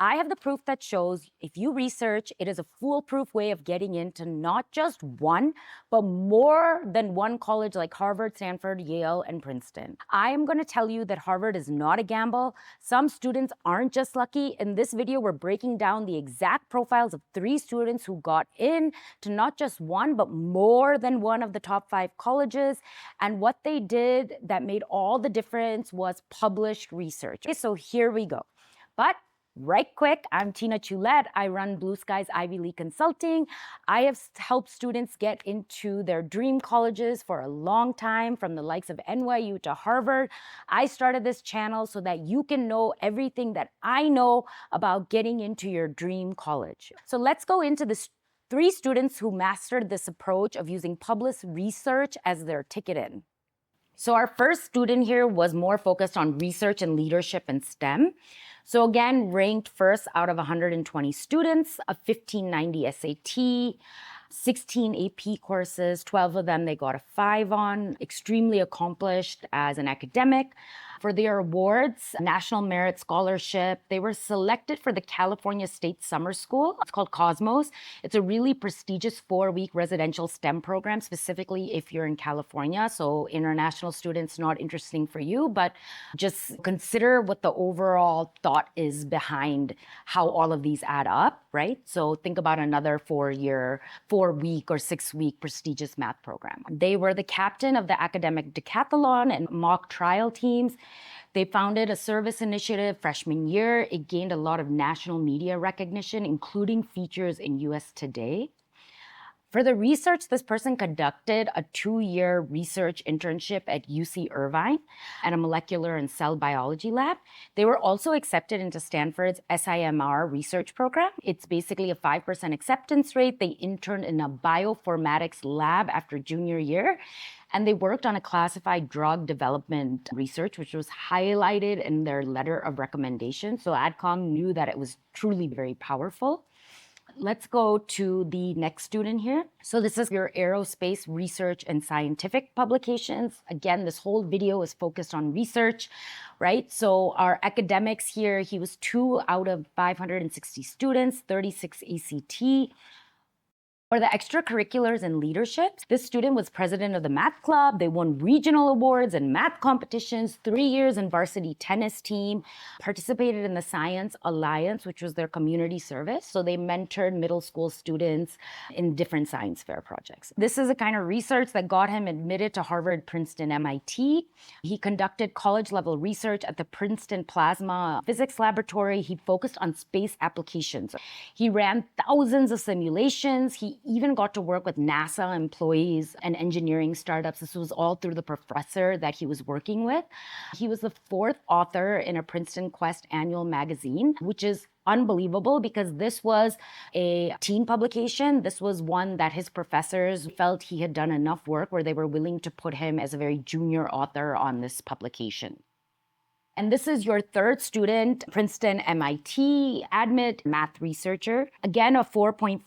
I have the proof that shows if you research, it is a foolproof way of getting into not just one, but more than one college like Harvard, Stanford, Yale, and Princeton. I am going to tell you that Harvard is not a gamble. Some students aren't just lucky. In this video, we're breaking down the exact profiles of 3 students who got in to not just one, but more than one of the top 5 colleges. And what they did that made all the difference was published research. Okay, so here we go. But right quick, I'm Tina Choulette. I run Blue Sky's Ivy League Consulting. I have helped students get into their dream colleges for a long time, from the likes of NYU to Harvard. I started this channel so that you can know everything that I know about getting into your dream college. So let's go into the 3 students who mastered this approach of using published research as their ticket in. So our first student here was more focused on research and leadership in STEM. So again, ranked first out of 120 students, a 1590 SAT, 16 AP courses, 12 of them they got a 5 on, extremely accomplished as an academic. For their awards, National Merit Scholarship, they were selected for the California State Summer School. It's called Cosmos. It's a really prestigious 4-week residential STEM program, specifically if you're in California. So international students, not interesting for you, but just consider what the overall thought is behind how all of these add up, right? So think about another 4-week or 6-week prestigious math program. They were the captain of the academic decathlon and mock trial teams. They founded a service initiative freshman year. It gained a lot of national media recognition, including features in US Today. For the research, this person conducted a 2-year research internship at UC Irvine at a molecular and cell biology lab. They were also accepted into Stanford's SIMR research program. It's basically a 5% acceptance rate. They interned in a bioinformatics lab after junior year. And they worked on a classified drug development research, which was highlighted in their letter of recommendation. So AdCom knew that it was truly very powerful. Let's go to the next student here. So this is your aerospace research and scientific publications. Again, this whole video is focused on research, right? So our academics here, he was 2 out of 560 students, 36 ACT. For the extracurriculars and leaderships, this student was president of the math club. They won regional awards and math competitions, 3 years in varsity tennis team, participated in the Science Alliance, which was their community service. So they mentored middle school students in different science fair projects. This is the kind of research that got him admitted to Harvard, Princeton, MIT. He conducted college level research at the Princeton Plasma Physics Laboratory. He focused on space applications. He ran thousands of simulations. He even got to work with NASA employees and engineering startups. This was all through the professor that he was working with. He was the 4th author in a Princeton Quest annual magazine, which is unbelievable because this was a teen publication. This was one that his professors felt he had done enough work where they were willing to put him as a very junior author on this publication. And this is your 3rd student, Princeton MIT admit math researcher. Again, a 4.41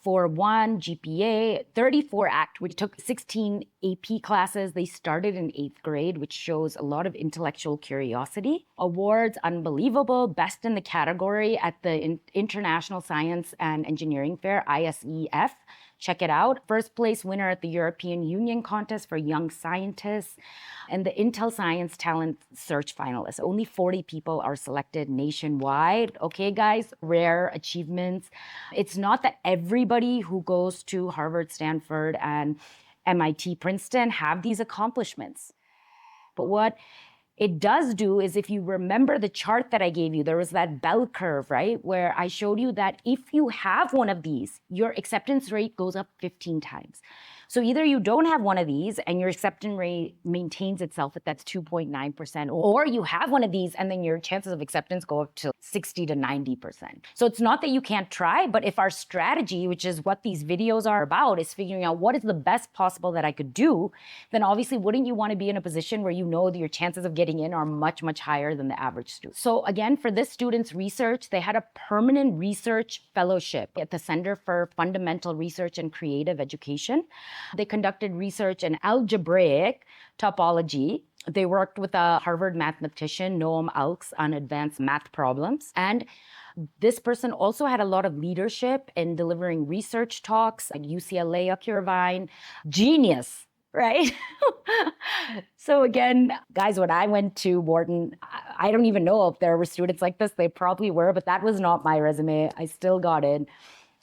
GPA, 34 ACT, which took 16 AP classes. They started in 8th grade, which shows a lot of intellectual curiosity. Awards, unbelievable. Best in the category at the International Science and Engineering Fair, ISEF. Check it out. 1st place winner at the European Union Contest for Young Scientists and the Intel Science Talent Search finalists. Only 40 people are selected nationwide. Okay, guys, rare achievements. It's not that everybody who goes to Harvard, Stanford, and MIT, Princeton have these accomplishments. But what it does do is, if you remember the chart that I gave you, there was that bell curve, right? Where I showed you that if you have one of these, your acceptance rate goes up 15 times. So either you don't have one of these and your acceptance rate maintains itself at that's 2.9%, or you have one of these and then your chances of acceptance go up to 60 to 90%. So it's not that you can't try, but if our strategy, which is what these videos are about, is figuring out what is the best possible that I could do, then obviously wouldn't you want to be in a position where you know that your chances of getting in are much, much higher than the average student. So again, for this student's research, they had a permanent research fellowship at the Center for Fundamental Research and Creative Education. They conducted research in algebraic topology, They worked with a Harvard mathematician, Noam Elks, on advanced math problems. And this person also had a lot of leadership in delivering research talks at UCLA, Irvine. Genius, right? So again, guys, when I went to Wharton, I don't even know if there were students like this. They probably were, but that was not my resume. I still got in.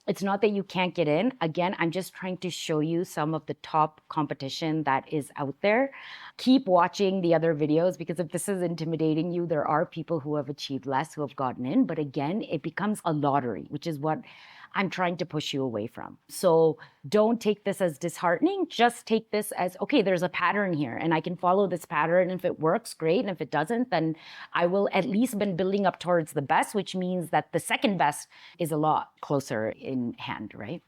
It's not that you can't get in. Again, I'm just trying to show you some of the top competition that is out there. Keep watching the other videos, because if this is intimidating you, there are people who have achieved less who have gotten in. But again, it becomes a lottery, which is what I'm trying to push you away from. So don't take this as disheartening. Just take this as, okay, there's a pattern here and I can follow this pattern. And if it works, great. And if it doesn't, then I will at least been building up towards the best, which means that the second best is a lot closer in hand, right?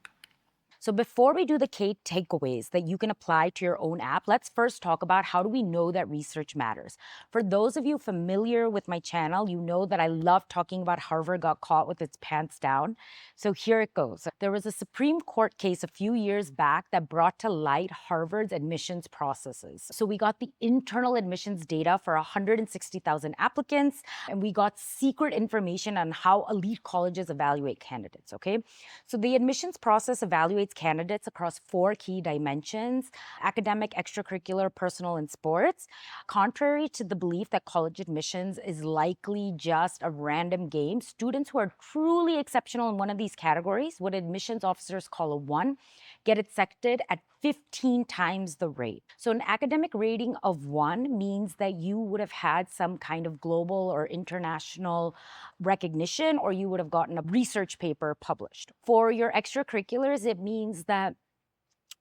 So before we do the key takeaways that you can apply to your own app, let's first talk about how do we know that research matters. For those of you familiar with my channel, you know that I love talking about Harvard got caught with its pants down. So here it goes. There was a Supreme Court case a few years back that brought to light Harvard's admissions processes. So we got the internal admissions data for 160,000 applicants, and we got secret information on how elite colleges evaluate candidates, okay? So the admissions process evaluates candidates across 4 key dimensions: academic, extracurricular, personal, and sports. Contrary to the belief that college admissions is likely just a random game, students who are truly exceptional in one of these categories, what admissions officers call a 1, get accepted at 15 times the rate. So an academic rating of 1 means that you would have had some kind of global or international recognition, or you would have gotten a research paper published. For your extracurriculars, it means that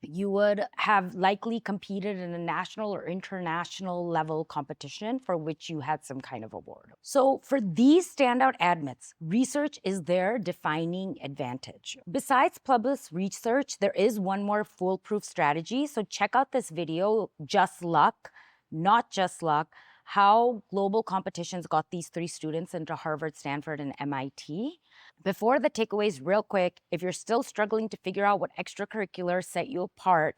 you would have likely competed in a national or international level competition for which you had some kind of award. So for these standout admits, research is their defining advantage. Besides published research, there is one more foolproof strategy. So check out this video, Just Luck, Not Just Luck, how global competitions got these 3 students into Harvard, Stanford, and MIT. Before the takeaways, real quick, if you're still struggling to figure out what extracurricular set you apart,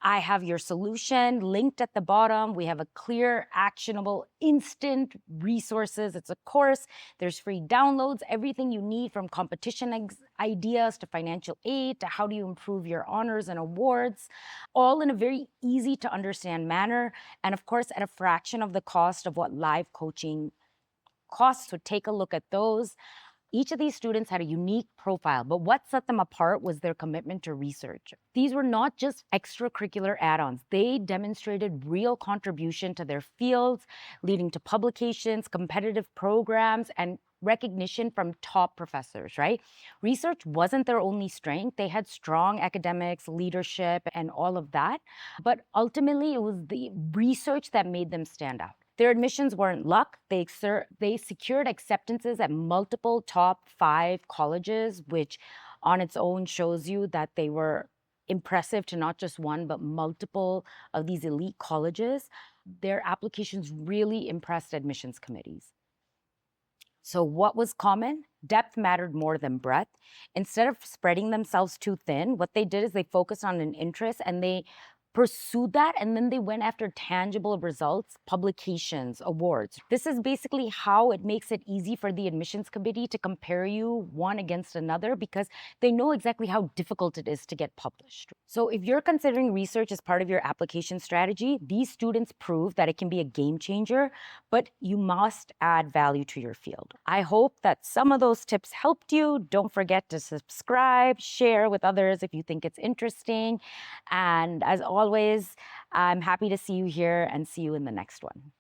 I have your solution linked at the bottom. We have a clear, actionable, instant resources. It's a course. There's free downloads, everything you need from competition ideas to financial aid to how do you improve your honors and awards, all in a very easy to understand manner. And of course, at a fraction of the cost of what live coaching costs. So take a look at those. Each of these students had a unique profile, but what set them apart was their commitment to research. These were not just extracurricular add-ons. They demonstrated real contribution to their fields, leading to publications, competitive programs, and recognition from top professors, right? Research wasn't their only strength. They had strong academics, leadership, and all of that. But ultimately, it was the research that made them stand out. Their admissions weren't luck. They secured acceptances at multiple top 5 colleges, which on its own shows you that they were impressive to not just one, but multiple of these elite colleges. Their applications really impressed admissions committees. So what was common? Depth mattered more than breadth. Instead of spreading themselves too thin, what they did is they focused on an interest and they pursued that, and then they went after tangible results, publications, awards. This is basically how it makes it easy for the admissions committee to compare you one against another, because they know exactly how difficult it is to get published. So if you're considering research as part of your application strategy, these students prove that it can be a game changer, but you must add value to your field. I hope that some of those tips helped you. Don't forget to subscribe, share with others if you think it's interesting. And as always, I'm happy to see you here and see you in the next one.